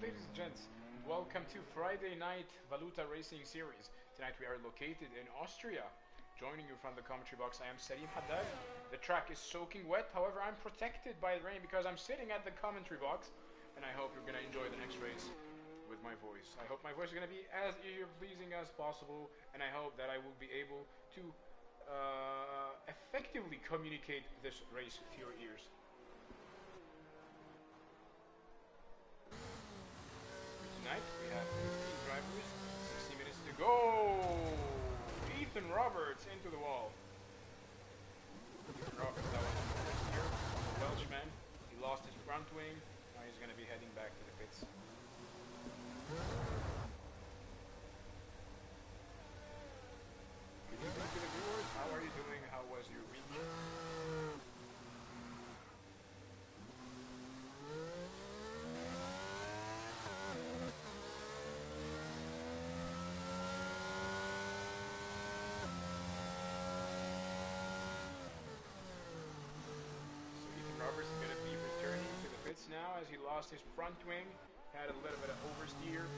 ladies and gents. Welcome to Friday Night Valuta Racing Series. Tonight we are located in Austria. Joining you from the commentary box, I am Salim Haddad. The track is soaking wet, however I'm protected by the rain because I'm sitting at the commentary box. And I hope you're going to enjoy the next race with my voice. I hope my voice is going to be as ear-pleasing as possible, and I hope that I will be able to effectively communicate this race to your ears. Tonight we have 15 drivers, 60 minutes to go. Ethan Roberts into the wall. Ethan Roberts, that was last year, Welshman. He lost his front wing. Now he's going to be heading back to the pits. Good evening to the viewers. How are you doing? How was your week? Roberts is going to be returning to the pits now as he lost his front wing, had a little bit of oversteer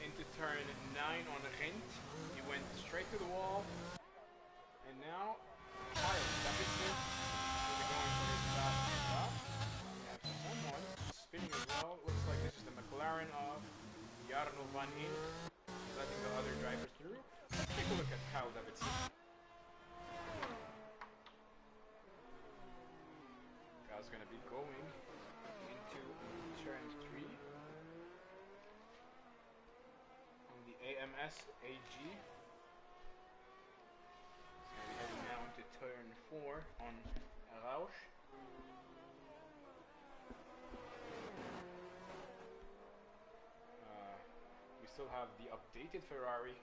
into turn 9 on Rent. He went straight to the wall, and now Kyle Davidson will be going for his fast lap. We have someone spinning as well. Looks like this is the McLaren of Jarno van In, letting the other drivers through. Let's take a look at Kyle Davidson. Kyle's going to be going into turn 3 on the AMS AG. He's going to be heading now into turn 4 on Rausch. We still have the updated Ferrari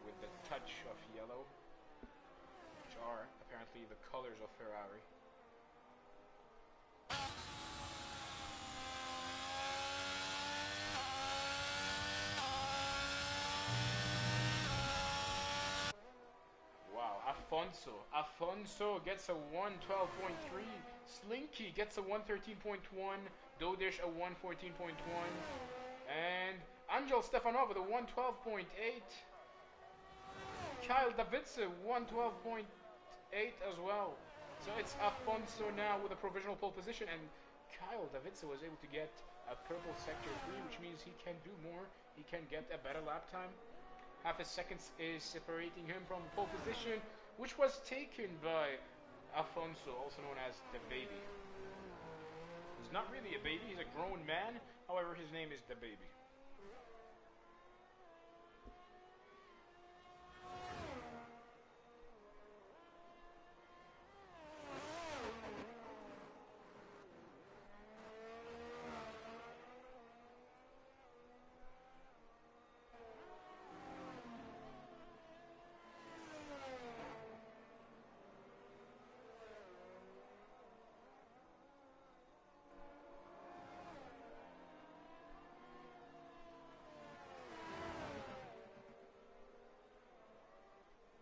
with the touch of yellow, which are apparently the colors of Ferrari. Afonso gets a 112.3, Slinky gets a 113.1, Dodish a 114.1, and Angel Stefanov with a 112.8, Kyle Davidson 112.8 as well. So it's Afonso now with a provisional pole position, and Kyle Davidson was able to get a purple sector 3, which means he can do more, he can get a better lap time. Half a second is separating him from the pole position, which was taken by Afonso, also known as the baby. He's not really a baby, he's a grown man, however his name is the baby.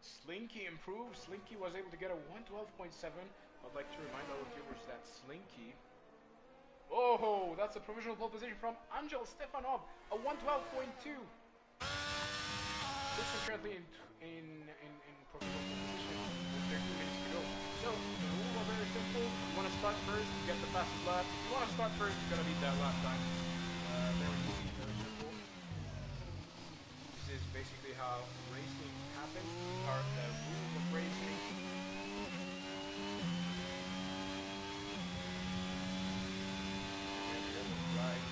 Slinky improved. Slinky was able to get a 112.7. I'd like to remind our viewers that Slinky... Oh, that's a provisional pole position from Angel Stefanov, a 112.2. This is currently in provisional pole position with 13 minutes to go. So, the rules are very simple. You want to start first, you get the fastest lap. If you want to start first, you're going to beat that lap time. Very easy, very simple. This is basically how racing happens. These are the rules of racing. And the other right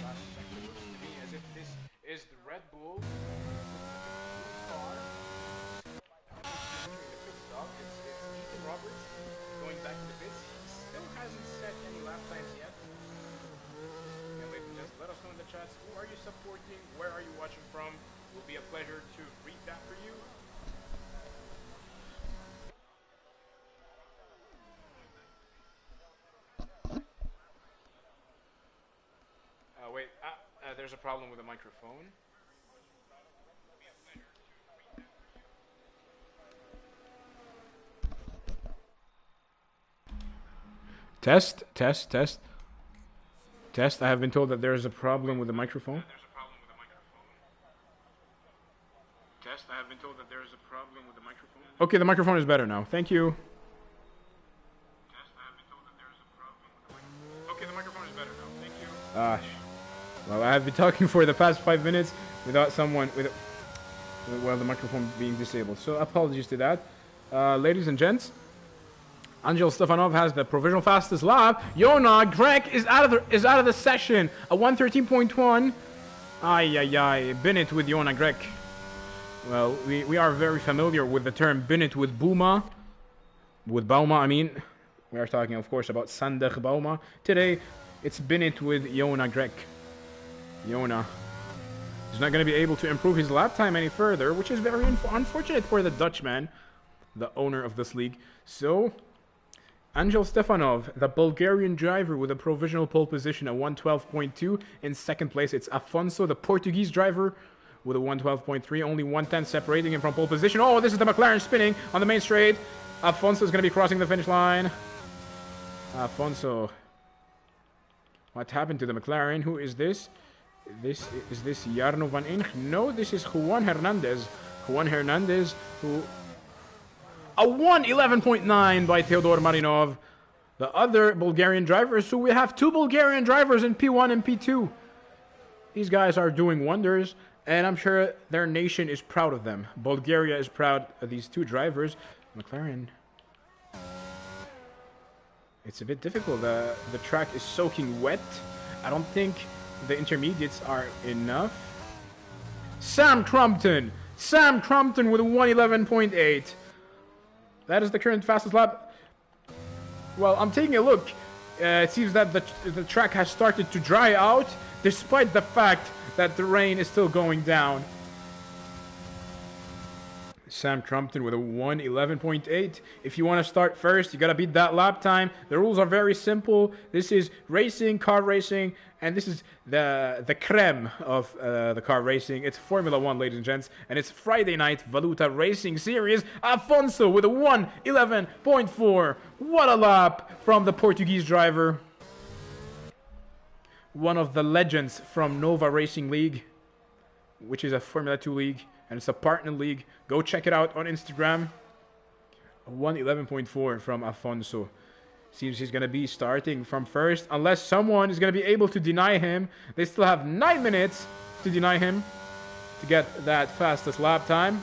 last sector looks to me as if this is the Red Bull car. Entering the pit stop. It's Ethan Roberts going back to the pits. He still hasn't set any lap times yet. Just let us know in the chats, who are you supporting, where are you watching from. It will be a pleasure to read that for you. Wait, there's a problem with the microphone. Test, test, test. Test. I have been told that there is a problem with the microphone. Test. I have been told that there is a problem with the microphone. Okay, the microphone is better now. Thank you. Test. I have been told that there is a problem with the microphone. Okay, the microphone is better now. Thank you. Well, I have been talking for the past 5 minutes without someone well, the microphone being disabled. So apologies to that. Ladies and gents, Angel Stefanov has the provisional fastest lap. Yona Greg is out of the session. A 113.1. Ay. Bennett with Yona Greg. Well, we are very familiar with the term Bennett with Bouma. With Bauma, I mean. We are talking, of course, about Sander Bauma. Today, it's Bennett with Yona Greg. Yona is not going to be able to improve his lap time any further, which is very unfortunate for the Dutchman, the owner of this league. So, Angel Stefanov, the Bulgarian driver with a provisional pole position at 112.2. In second place, it's Afonso, the Portuguese driver, with a 112.3. Only 110 separating him from pole position. Oh, this is the McLaren spinning on the main straight. Afonso is going to be crossing the finish line. Afonso. What happened to the McLaren? Who is this? Is this Jarno van Inch? No, this is Juan Hernandez. Juan Hernandez, who... A 111.9 by Theodor Marinov. The other Bulgarian drivers. So we have 2 Bulgarian drivers in P1 and P2. These guys are doing wonders. And I'm sure their nation is proud of them. Bulgaria is proud of these 2 drivers. McLaren. It's a bit difficult. The track is soaking wet. I don't think the intermediates are enough. Sam Crumpton. Sam Crumpton with a 111.8. That is the current fastest lap. Well, I'm taking a look. It seems that the track has started to dry out, despite the fact that the rain is still going down. Sam Crumpton with a 111.8. If you want to start first, you got to beat that lap time. The rules are very simple. This is racing, car racing, and this is the creme of the car racing. It's Formula 1, ladies and gents, and it's Friday night Valuta Racing Series. Afonso with a 111.4. What a lap from the Portuguese driver. One of the legends from Nova Racing League, which is a Formula 2 league. And it's a partner league. Go check it out on Instagram. 111.4 from Afonso. Seems he's going to be starting from first. Unless someone is going to be able to deny him. They still have 9 minutes to deny him. To get that fastest lap time.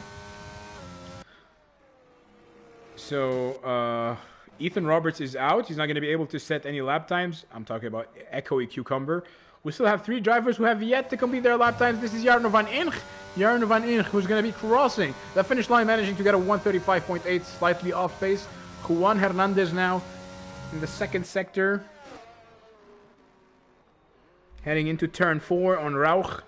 So, Ethan Roberts is out. He's not going to be able to set any lap times. I'm talking about Echoey Cucumber. We still have 3 drivers who have yet to complete their lap times. This is Jarno van Inch. Jarno van Inch, who's going to be crossing the finish line, managing to get a 135.8, slightly off pace. Juan Hernandez now in the second sector. Heading into turn 4 on Rauch.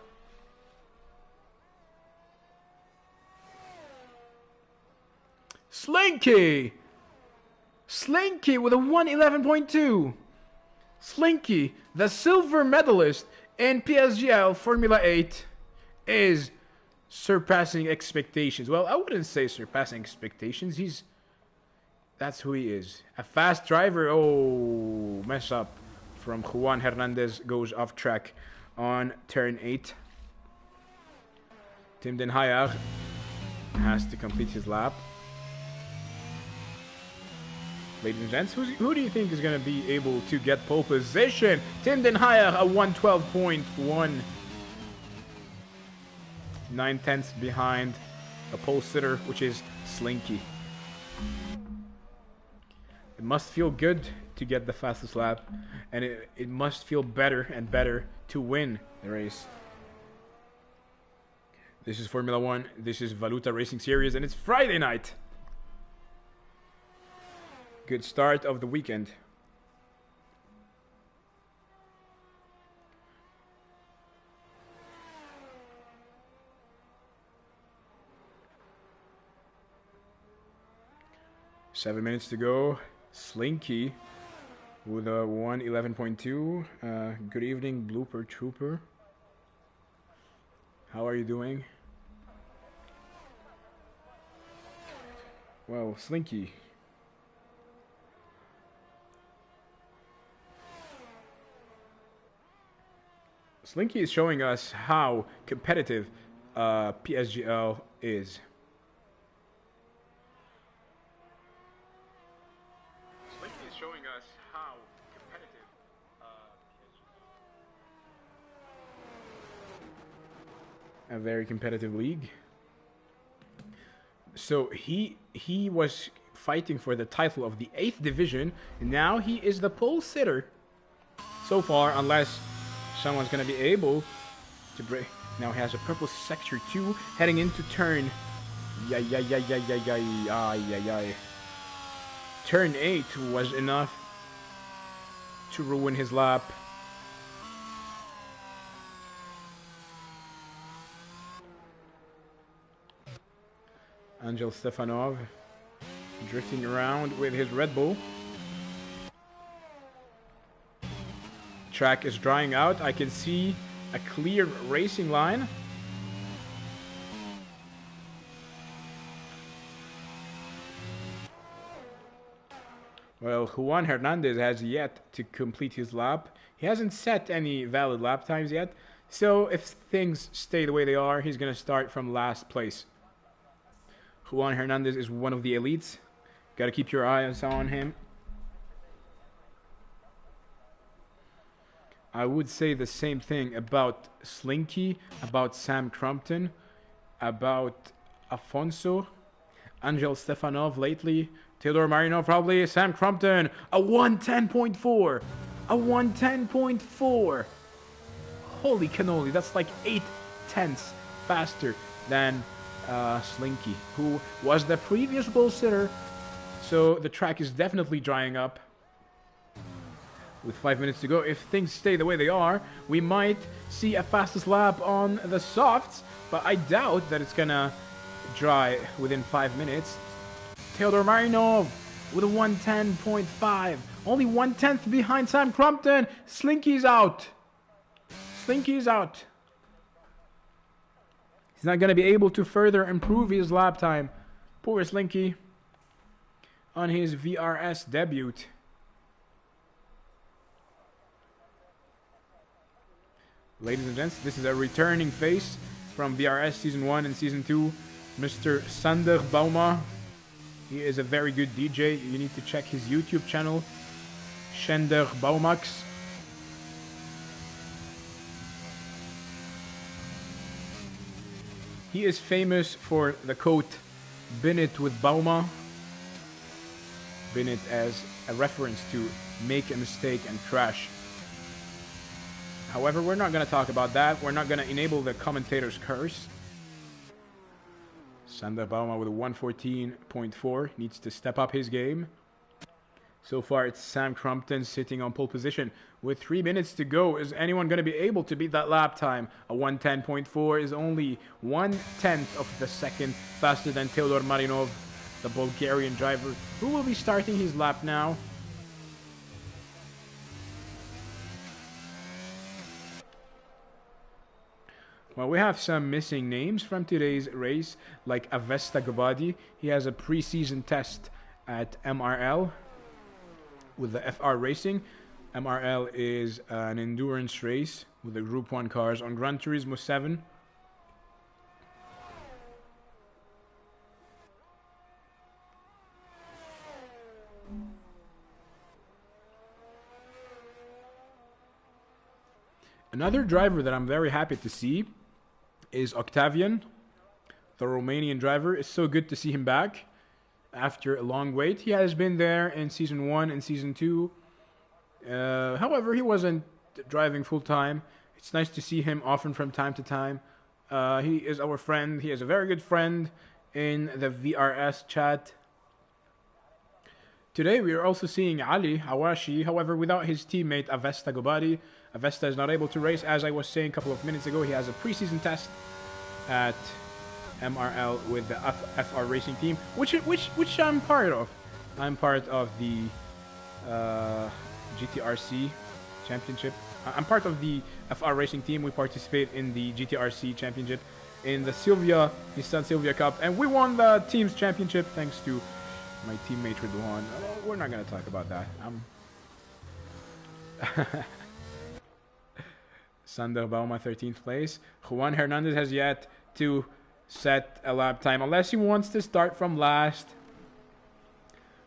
Slinky! Slinky with a 111.2. Slinky, the silver medalist in PSGL Formula 8, is surpassing expectations. Well, I wouldn't say surpassing expectations. That's who he is. A fast driver. Oh, mess up from Juan Hernandez. Goes off track on turn 8. Tim Den Hayer has to complete his lap. Ladies and gents, who do you think is going to be able to get pole position? Tim Den Hayer, a 112.1. 9/10 behind a pole sitter, which is Slinky. It must feel good to get the fastest lap, and it must feel better and better to win the race. This is Formula 1, this is Valuta Racing Series, and it's Friday night. Good start of the weekend. Seven minutes to go. Slinky with a 111.2. Good evening, Blooper Trooper. How are you doing? Well, Slinky. Slinky is showing us how competitive PSGL is. Slinky is showing us how competitive a very competitive league. So he was fighting for the title of the 8th division. Now he is the pole sitter so far, unless someone's gonna be able to break. Now he has a purple sector 2 heading into turn. Turn 8 was enough to ruin his lap. Angel Stefanov drifting around with his Red Bull. Track is drying out. I can see a clear racing line. Well, Juan Hernandez has yet to complete his lap. He hasn't set any valid lap times yet. So if things stay the way they are, he's going to start from last place. Juan Hernandez is one of the elites. Got to keep your eyes on him. I would say the same thing about Slinky, about Sam Crumpton, about Afonso, Angel Stefanov lately, Theodore Marinov probably, Sam Crumpton, a 110.4, a 110.4. Holy cannoli, that's like 8/10 faster than Slinky, who was the previous pole sitter. So the track is definitely drying up. With 5 minutes to go, if things stay the way they are, we might see a fastest lap on the softs, but I doubt that it's gonna dry within 5 minutes. Theodore Marinov with a 110.5, only 1/10 behind Sam Crumpton. Slinky's out. Slinky's out. He's not gonna be able to further improve his lap time. Poor Slinky on his VRS debut. Ladies and gents, this is a returning face from VRS Season 1 and Season 2, Mr. Sander Bauma. He is a very good DJ. You need to check his YouTube channel, Schender Baumax. He is famous for the quote, "Bin it with Bauma." Bin it as a reference to make a mistake and crash. However, we're not going to talk about that. We're not going to enable the commentator's curse. Sander Bauma with a 114.4 needs to step up his game. So far, it's Sam Crumpton sitting on pole position. With 3 minutes to go, is anyone going to be able to beat that lap time? A 110.4 is only 1/10 of the second faster than Theodor Marinov, the Bulgarian driver, who will be starting his lap now. Well, we have some missing names from today's race, like Avesta Gobadi. He has a preseason test at MRL with the FR Racing. MRL is an endurance race with the Group 1 cars on Gran Turismo 7. Another driver that I'm very happy to see is Octavian, the Romanian driver. It's so good to see him back after a long wait. He has been there in Season 1 and Season 2. However, he wasn't driving full-time. It's nice to see him often from time to time. He is our friend. He is a very good friend in the VRS chat. Today, we are also seeing Ali Hawashi, however, without his teammate Avesta Gobadi. Avesta is not able to race. As I was saying a couple of minutes ago, he has a preseason test at MRL with the FR Racing team, which I'm part of. I'm part of the GTRC Championship. I'm part of the FR Racing team. We participate in the GTRC Championship in the Nissan Silvia Cup, and we won the team's championship thanks to my teammate Ridwan. We're not going to talk about that. Sander Bauma, 13th place. Juan Hernandez has yet to set a lap time unless he wants to start from last.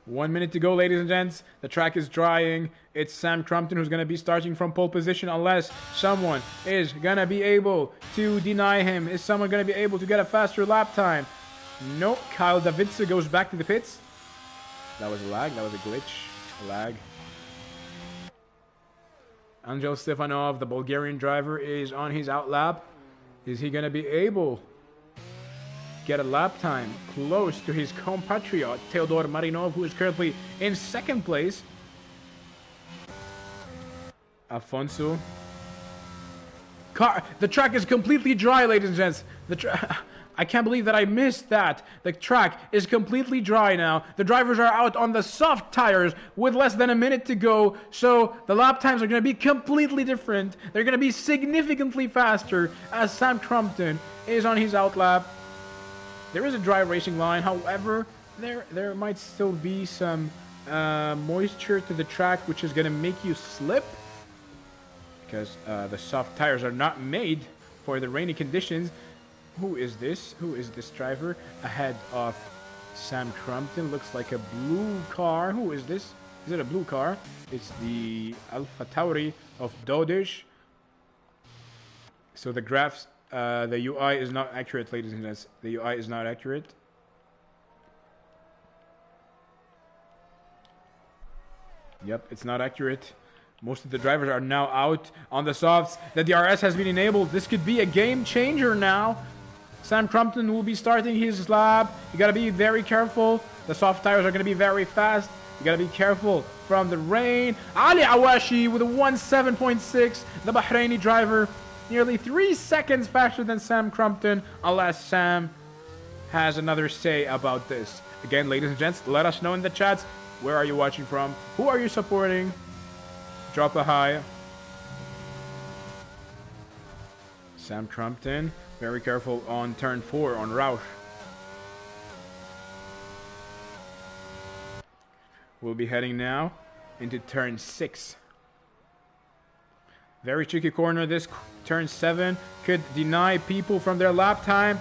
1 minute to go, ladies and gents. The track is drying. It's Sam Crumpton who's going to be starting from pole position unless someone is going to be able to deny him. Is someone going to be able to get a faster lap time? Nope. Kyle Davidson goes back to the pits. That was a lag. That was a glitch. A lag. Angel Stefanov, the Bulgarian driver, is on his out lap. Is he going to be able get a lap time close to his compatriot Theodor Marinov, who is currently in second place? Alfonso. The track is completely dry, ladies and gents. I can't believe that I missed that. The track is completely dry now. The drivers are out on the soft tires with less than a minute to go. So the lap times are going to be completely different. They're going to be significantly faster as Sam Crumpton is on his out lap. There is a dry racing line. However, there might still be some moisture to the track, which is going to make you slip. Because the soft tires are not made for the rainy conditions. Who is this? Who is this driver ahead of Sam Crumpton? Looks like a blue car. Who is this? Is it a blue car? It's the Alpha Tauri of Dodish. So the graphs, the UI is not accurate, ladies and gents. The UI is not accurate. Yep, it's not accurate. Most of the drivers are now out on the softs. The DRS has been enabled. This could be a game changer now. Sam Crumpton will be starting his lap. You gotta be very careful. The soft tires are gonna be very fast. You gotta be careful from the rain. Ali Awashi with a 1:7.6. The Bahraini driver, nearly 3 seconds faster than Sam Crumpton, unless Sam has another say about this. Again, ladies and gents, let us know in the chats. Where are you watching from? Who are you supporting? Drop a high. Sam Crumpton, very careful on turn 4 on Roush. We'll be heading now into turn 6. Very tricky corner. This turn 7 could deny people from their lap time.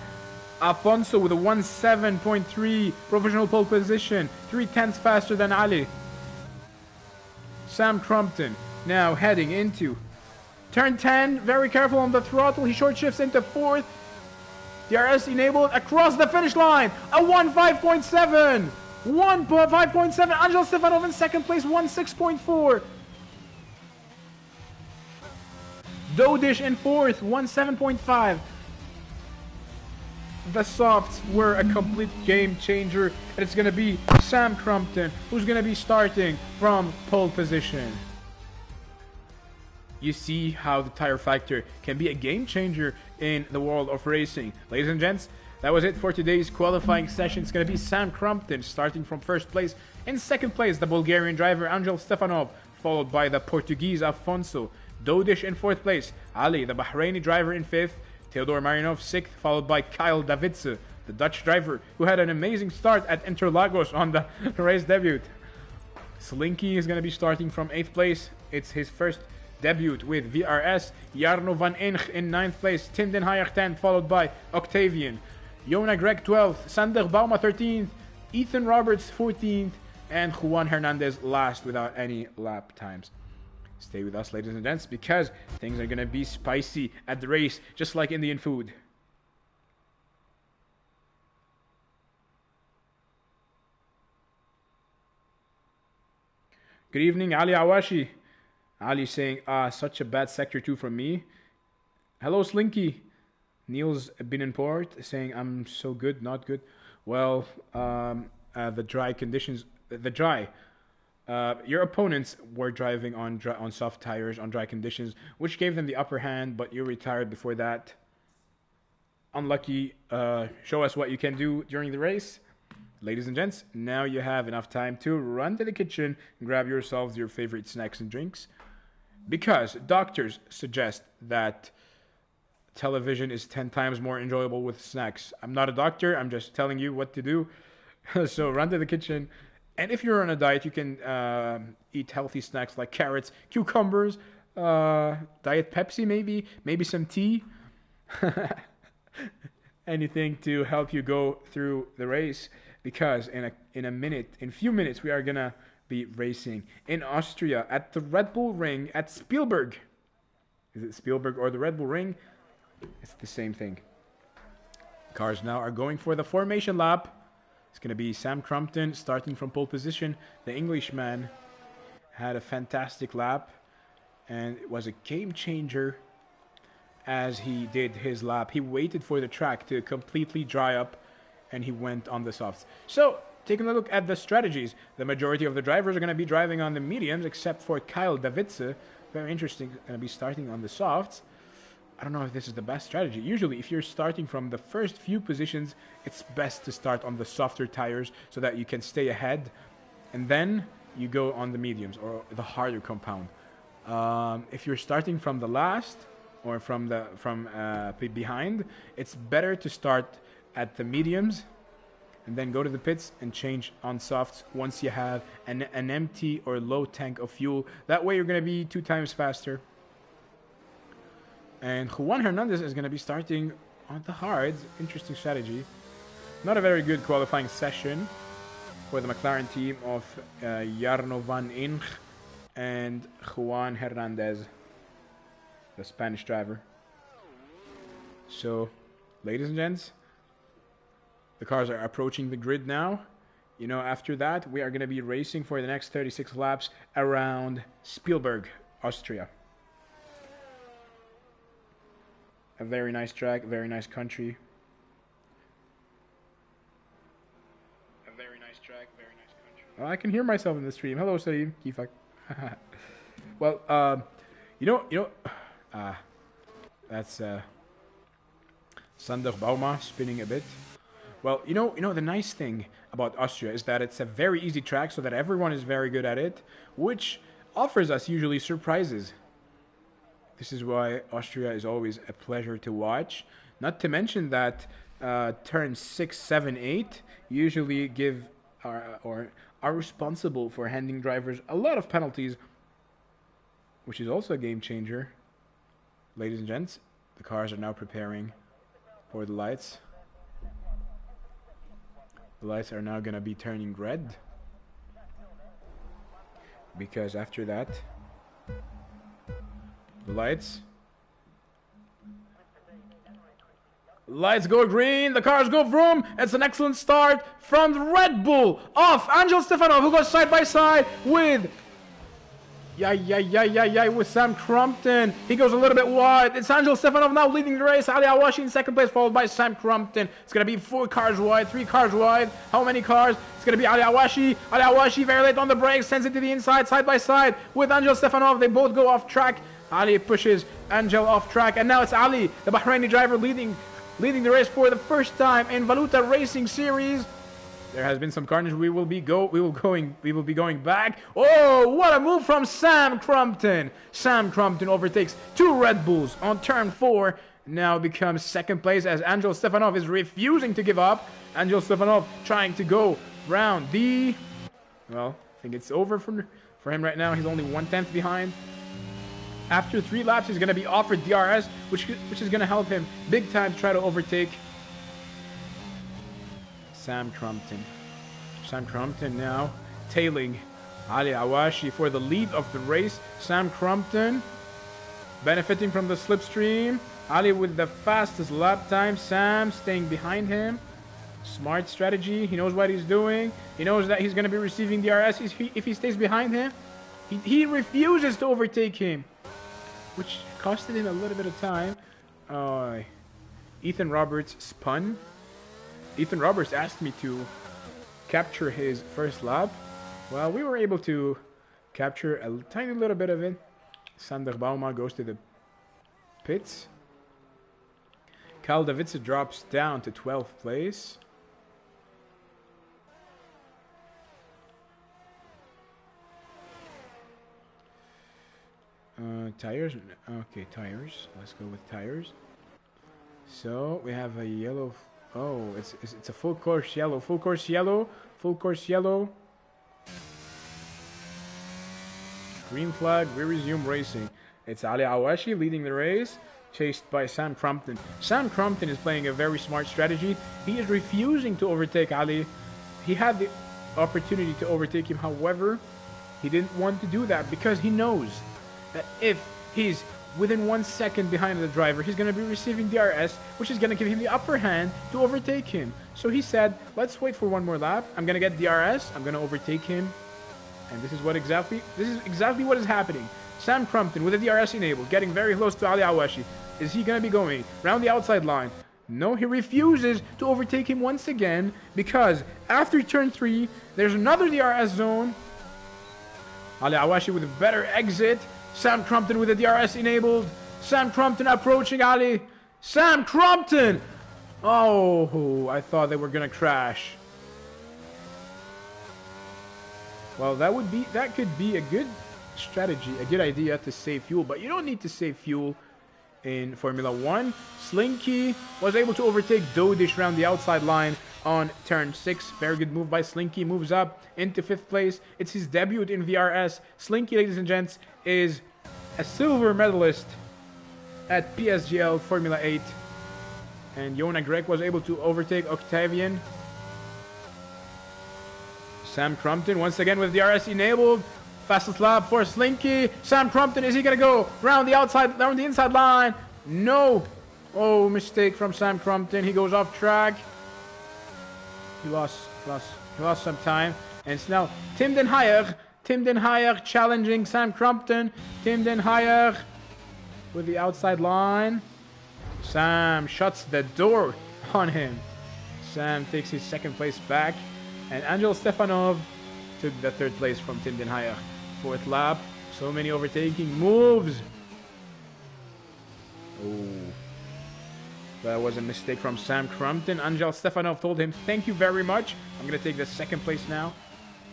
Alfonso with a 1:7.3 provisional pole position, 3/10 faster than Ali. Sam Crumpton now heading into turn 10. Very careful on the throttle. He short shifts into 4th. DRS enabled across the finish line. A 1:5.7. 1:5.7. Angel Stefanov in second place. 1:6.4. Dodish in 4th. 1:7.5. The softs were a complete game changer, and it's going to be Sam Crumpton who's going to be starting from pole position. You see how the tire factor can be a game changer in the world of racing. Ladies and gents, that was it for today's qualifying session. It's going to be Sam Crumpton starting from first place. In second place, the Bulgarian driver Angel Stefanov, followed by the Portuguese Alfonso. Dodish in 4th place. Ali, the Bahraini driver, in 5th. Theodor Marinov 6th, followed by Kyle Davidson, the Dutch driver, who had an amazing start at Interlagos on the race debut. Slinky is going to be starting from 8th place. It's his first debut with VRS. Jarno van Ench in 9th place. Tim Den Hayer 10th, followed by Octavian. Yona Greg 12th. Sander Bauma 13th. Ethan Roberts 14th. And Juan Hernandez last without any lap times. Stay with us, ladies and gents, because things are going to be spicy at the race, just like Indian food. Good evening, Ali Awashi. Ali saying, such a bad sector 2 from me. Hello, Slinky. Niels Binnenpoort saying, I'm so good, not good. Well, the dry conditions, your opponents were driving on soft tires, on dry conditions, which gave them the upper hand, but you retired before that. Unlucky. Show us what you can do during the race. Ladies and gents, now you have enough time to run to the kitchen and grab yourselves your favorite snacks and drinks. Because doctors suggest that television is 10 times more enjoyable with snacks. I'm not a doctor, I'm just telling you what to do. So run to the kitchen. And if you're on a diet, you can eat healthy snacks like carrots, cucumbers, Diet Pepsi, maybe some tea. Anything to help you go through the race, because in a few minutes we are gonna be racing in Austria at the Red Bull Ring at Spielberg. Is it Spielberg or the Red Bull Ring? It's the same thing. Cars now are going for the formation lap. It's gonna be Sam Crumpton starting from pole position. The Englishman had a fantastic lap, and it was a game changer as he did his lap. He waited for the track to completely dry up, and he went on the softs. So, taking a look at the strategies, the majority of the drivers are going to be driving on the mediums, except for Kyle Davidse. Very interesting, going to be starting on the softs. I don't know if this is the best strategy. Usually, if you're starting from the first few positions, it's best to start on the softer tires so that you can stay ahead, and then you go on the mediums or the harder compound. If you're starting from the last or from behind, it's better to start at the mediums and then go to the pits and change on softs once you have an empty or low tank of fuel. That way you're going to be 2 times faster. And Juan Hernandez is going to be starting on the hards. Interesting strategy. Not a very good qualifying session for the McLaren team of Jarno van Inch and Juan Hernandez, the Spanish driver. So, ladies and gents, the cars are approaching the grid now. You know, after that, we are going to be racing for the next 36 laps around Spielberg, Austria. A very nice track, very nice country. A very nice track, very nice country. Oh, I can hear myself in the stream. Hello, Salim. Kifak. Well, that's Sander Bauma spinning a bit. Well, you know the nice thing about Austria is that it's a very easy track, so that everyone is very good at it, which offers us usually surprises. This is why Austria is always a pleasure to watch. Not to mention that turns 6, 7, 8 usually give or are responsible for handing drivers a lot of penalties, which is also a game changer. Ladies and gents, the cars are now preparing for the lights. The lights are now going to be turning red, because after that, the lights go green, the cars go vroom. It's an excellent start from the Red Bull off Angel Stefanov, who goes side by side with with Sam Crumpton. He goes a little bit wide. It's Angel Stefanov now leading the race. Ali Awashi in second place, followed by Sam Crumpton. It's going to be 4 cars wide, 3 cars wide. How many cars? It's going to be Ali Awashi. Ali Awashi very late on the brakes, sends it to the inside, side by side with Angel Stefanov. They both go off track. Ali pushes Angel off track, and now it's Ali, the Bahraini driver, leading the race for the first time in Valuta Racing Series. There has been some carnage. We will be going back. Oh, what a move from Sam Crumpton! Sam Crumpton overtakes 2 Red Bulls on turn 4. Now becomes second place as Angel Stefanov is refusing to give up. Angel Stefanov trying to go round the. Well, I think it's over for him right now. He's only 1/10 behind. After 3 laps, he's going to be offered DRS, which is going to help him big time to try to overtake Sam Crumpton. Sam Crumpton now tailing Ali Awashi for the lead of the race. Sam Crumpton benefiting from the slipstream. Ali with the fastest lap time. Sam staying behind him. Smart strategy. He knows what he's doing. He knows that he's going to be receiving DRS if he stays behind him. He refuses to overtake him, which costed him a little bit of time. Ethan Roberts spun. Ethan Roberts asked me to capture his first lap. Well, we were able to capture a tiny little bit of it. Sander Bauma goes to the pits. Kyle Davidse drops down to 12th place. Tires. Okay, tires. Let's go with tires. So we have a yellow. Oh, it's a full course yellow. Full course yellow. Full course yellow. Green flag. We resume racing. It's Ali Awashi leading the race, chased by Sam Crumpton. Sam Crumpton is playing a very smart strategy. He is refusing to overtake Ali. He had the opportunity to overtake him, however, he didn't want to do that because he knows that if he's within 1 second behind the driver, he's going to be receiving DRS, which is going to give him the upper hand to overtake him. So he said, let's wait for one more lap. I'm going to get DRS. I'm going to overtake him. And this is exactly what is happening. Sam Crumpton with the DRS enabled, getting very close to Ali Awashi. Is he going to be going around the outside line? No, he refuses to overtake him once again because after turn 3, there's another DRS zone. Ali Awashi with a better exit. Sam Crumpton with the DRS enabled. Sam Crumpton approaching Ali. Sam Crumpton! Oh, I thought they were going to crash. Well, that could be a good strategy, a good idea to save fuel, but you don't need to save fuel in Formula 1. Slinky was able to overtake Dodish around the outside line on turn 6. Very good move by Slinky. Moves up into 5th place. It's his debut in VRS. Slinky, ladies and gents, is a silver medalist at PSGL Formula 8. And Jonah Greg was able to overtake Octavian. Sam Crumpton once again with DRS enabled. Fastest lap for Slinky. Sam Crumpton, is he going to go round the inside line? No. Oh, mistake from Sam Crumpton. He goes off track. He lost some time. And it's now Tim Den Heijer. Tim Den Heijer challenging Sam Crumpton. Tim Den Heijer with the outside line. Sam shuts the door on him. Sam takes his 2nd place back. And Angel Stefanov took the 3rd place from Tim Den Heijer. 4th lap. So many overtaking moves. Oh. That was a mistake from Sam Crumpton. Angel Stefanov told him, thank you very much. I'm going to take the 2nd place now,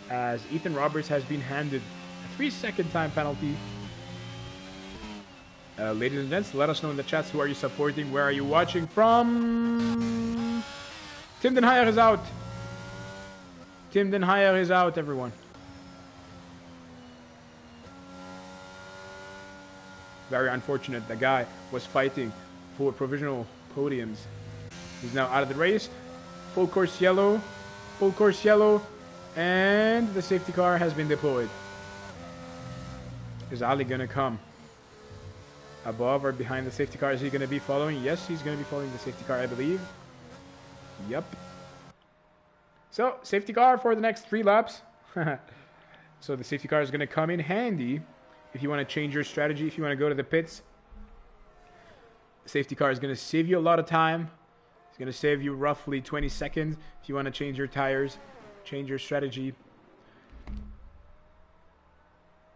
as Ethan Roberts has been handed a 3-second time penalty. Ladies and gents, let us know in the chats, who are you supporting? Where are you watching from? Tim Den Heijer is out. Tim Den Heijer is out, everyone. Very unfortunate. The guy was fighting for provisional podiums. He's now out of the race. Full course yellow. Full course yellow. And the safety car has been deployed. Is Ali going to come above or behind the safety car? Is he going to be following? Yes, he's going to be following the safety car, I believe. Yep. So, safety car for the next 3 laps. So the safety car is going to come in handy if you want to change your strategy, if you want to go to the pits. The safety car is going to save you a lot of time. It's going to save you roughly 20 seconds if you want to change your tires, change your strategy.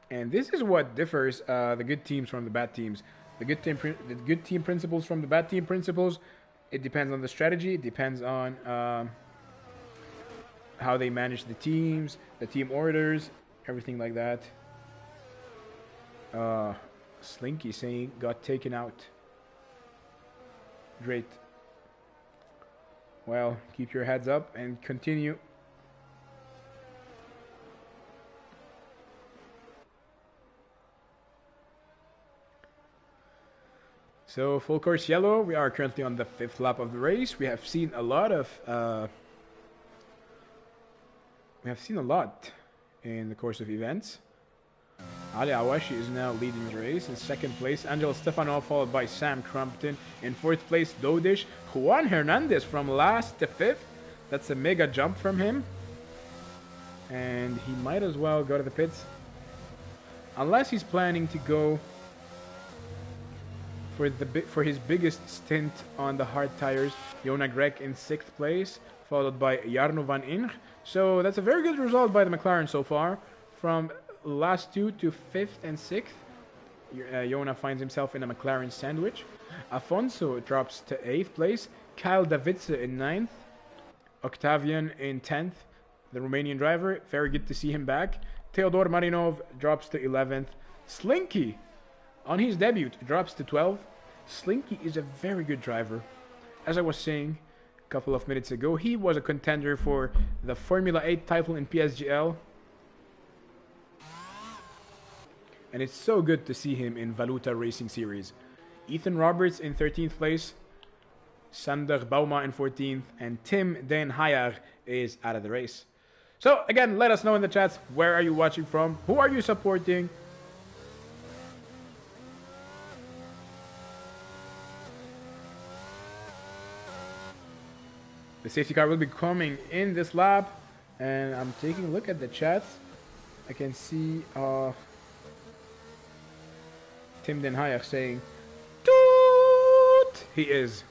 And this is what differs the good teams from the bad teams. The good team principles from the bad team principles. It depends on the strategy. It depends on how they manage the teams, the team orders, everything like that. Slinky saying got taken out. Great. Well, keep your heads up and continue. So, full course yellow. We are currently on the 5th lap of the race. We have seen a lot in the course of events. Ali Awashi is now leading the race in 2nd place. Angel Stefanov followed by Sam Crumpton. In 4th place, Dodish. Juan Hernandez from last to 5th. That's a mega jump from him. And he might as well go to the pits. Unless he's planning to go for his biggest stint on the hard tires. Jonah Greg in 6th place, followed by Jarno van Inch. So that's a very good result by the McLaren so far. From last 2 to 5th and 6th, Jonah finds himself in a McLaren sandwich. Afonso drops to 8th place. Kyle Davidze in 9th. Octavian in 10th. The Romanian driver, very good to see him back. Teodor Marinov drops to 11th. Slinky, on his debut, drops to 12th. Slinky is a very good driver. As I was saying a couple of minutes ago, he was a contender for the Formula 8 title in PSGL. And it's so good to see him in Valuta Racing Series. Ethan Roberts in 13th place. Sander Bauma in 14th. And Tim Den Hayer is out of the race. So, again, let us know in the chats, where are you watching from? Who are you supporting? The safety car will be coming in this lap. And I'm taking a look at the chats. I can see Tim Den Hayer saying, "Toot!" He is.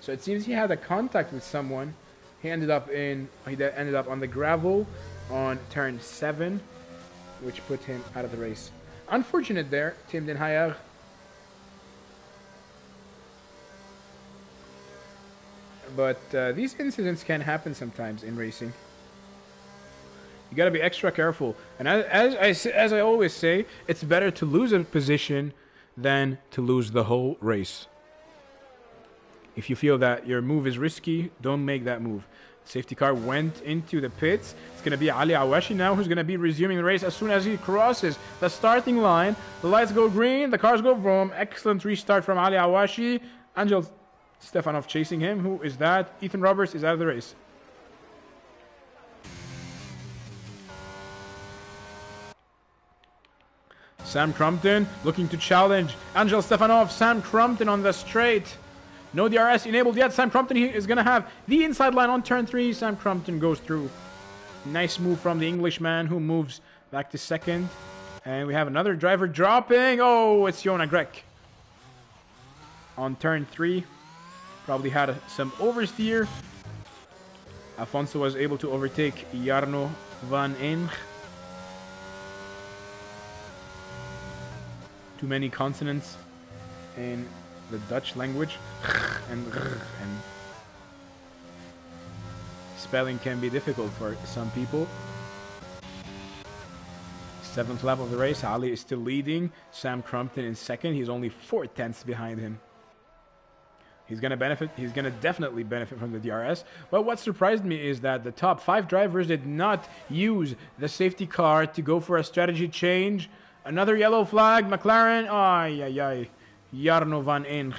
So it seems he had a contact with someone. He ended up on the gravel on turn 7, which put him out of the race. Unfortunate there, Tim Den Hayer. But these incidents can happen sometimes in racing. You gotta be extra careful. And as I always say, it's better to lose a position than to lose the whole race. If you feel that your move is risky, don't make that move. Safety car went into the pits. It's going to be Ali Awashi now who's going to be resuming the race as soon as he crosses the starting line. The lights go green, the cars go vroom. Excellent restart from Ali Awashi. Angel Stefanov chasing him. Who is that? Ethan Roberts is out of the race. Sam Crumpton looking to challenge Angel Stefanov. Sam Crumpton on the straight. No DRS enabled yet. Sam Crumpton is going to have the inside line on turn 3. Sam Crumpton goes through. Nice move from the Englishman who moves back to second. And we have another driver dropping. Oh, it's Jona Grek. On turn 3. Probably had some oversteer. Afonso was able to overtake Jarno van Eng. Too many consonants in the Dutch language, and spelling can be difficult for some people. 7th lap of the race. Ali is still leading. Sam Crumpton in second. He's only 4 tenths behind him. He's gonna benefit. He's gonna definitely benefit from the DRS. But what surprised me is that the top 5 drivers did not use the safety car to go for a strategy change. Another yellow flag. McLaren. Ay, ay, ay. Jarno van Eng.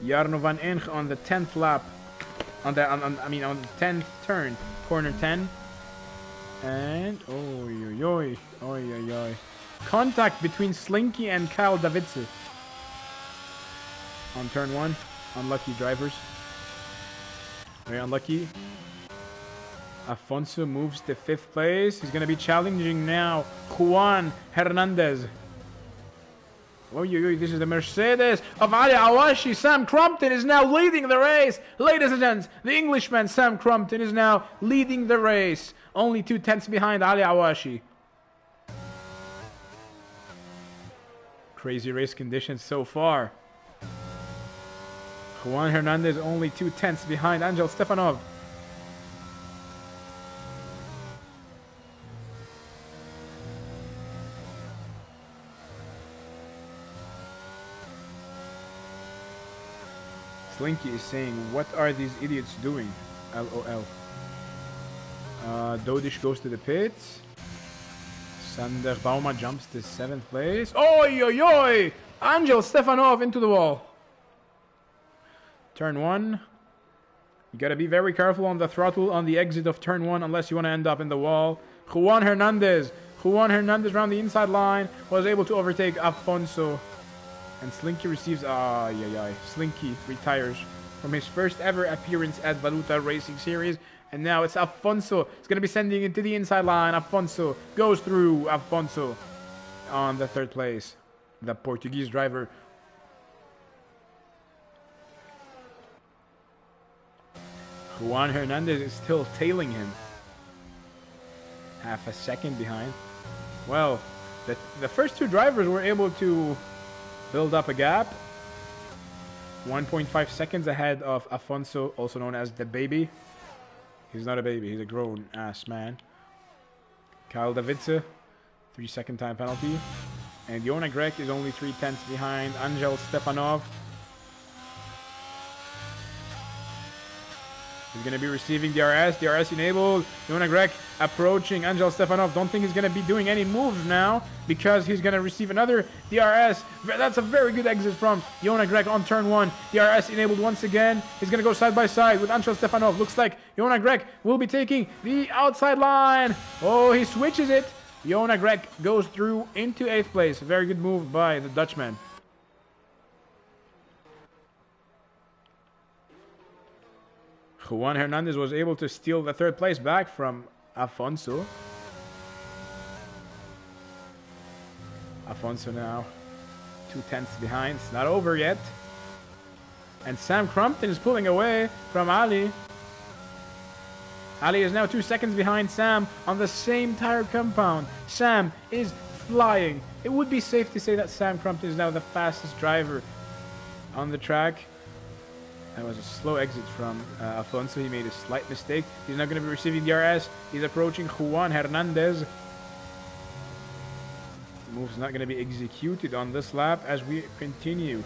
Jarno van Eng on the 10th lap. On the 10th turn. Corner 10. And oi, oi, oi. Oi, oi, oi. Contact between Slinky and Kyle Davidson. On turn 1. Unlucky drivers. Very unlucky. Afonso moves to 5th place. He's going to be challenging now Juan Hernandez. Oh, this is the Mercedes of Ali Awashi. Sam Crumpton is now leading the race. Ladies and gents, the Englishman Sam Crumpton is now leading the race. Only 2 tenths behind Ali Awashi. Crazy race conditions so far. Juan Hernandez only 2 tenths behind Angel Stefanov. Slinky is saying, what are these idiots doing? LOL. Dodish goes to the pits. Sander Bauma jumps to 7th place. Oi, oi, oi! Angel Stefanov into the wall. Turn 1. You gotta be very careful on the throttle on the exit of turn 1 unless you want to end up in the wall. Juan Hernandez. Juan Hernandez around the inside line was able to overtake Afonso. And Slinky receives... Slinky retires from his first ever appearance at Valuta Racing Series. And now it's Afonso. It's going to be sending it to the inside line. Afonso goes through. Afonso on the 3rd place. The Portuguese driver. Juan Hernandez is still tailing him. Half a second behind. Well, the first 2 drivers were able to build up a gap. 1.5 seconds ahead of Afonso, also known as the baby. He's not a baby, he's a grown-ass man. Kyle Davidson, 3-second time penalty. And Jona Grek is only 3 tenths behind Angel Stefanov. He's going to be receiving DRS. DRS enabled. Johanna Grek approaching Angel Stefanov. Don't think he's going to be doing any moves now because he's going to receive another DRS. That's a very good exit from Johanna Grek on turn 1. DRS enabled once again. He's going to go side by side with Angel Stefanov. Looks like Johanna Grek will be taking the outside line. Oh, he switches it. Johanna Grek goes through into 8th place. A very good move by the Dutchman. Juan Hernandez was able to steal the 3rd place back from Afonso. Afonso now 2/10 behind. It's not over yet. And Sam Crumpton is pulling away from Ali. Ali is now 2 seconds behind Sam on the same tire compound. Sam is flying. It would be safe to say that Sam Crumpton is now the fastest driver on the track. That was a slow exit from Afonso. He made a slight mistake. He's not going to be receiving DRS. He's approaching Juan Hernandez. The move's not going to be executed on this lap as we continue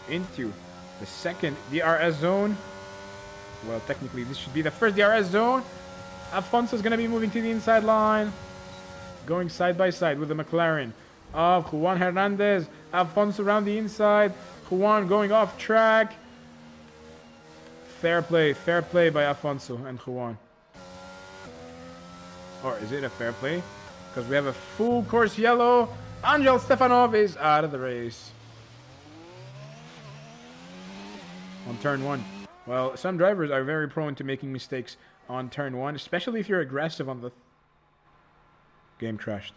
into the 2nd DRS zone. Well, technically, this should be the 1st DRS zone. Afonso's going to be moving to the inside line. Going side by side with the McLaren of Juan Hernandez. Afonso around the inside. Juan going off track. Fair play by Afonso and Juan. Or is it a fair play? Because we have a full course yellow. Angel Stefanov is out of the race. On turn 1. Well, some drivers are very prone to making mistakes on turn 1, especially if you're aggressive on the... Game crashed.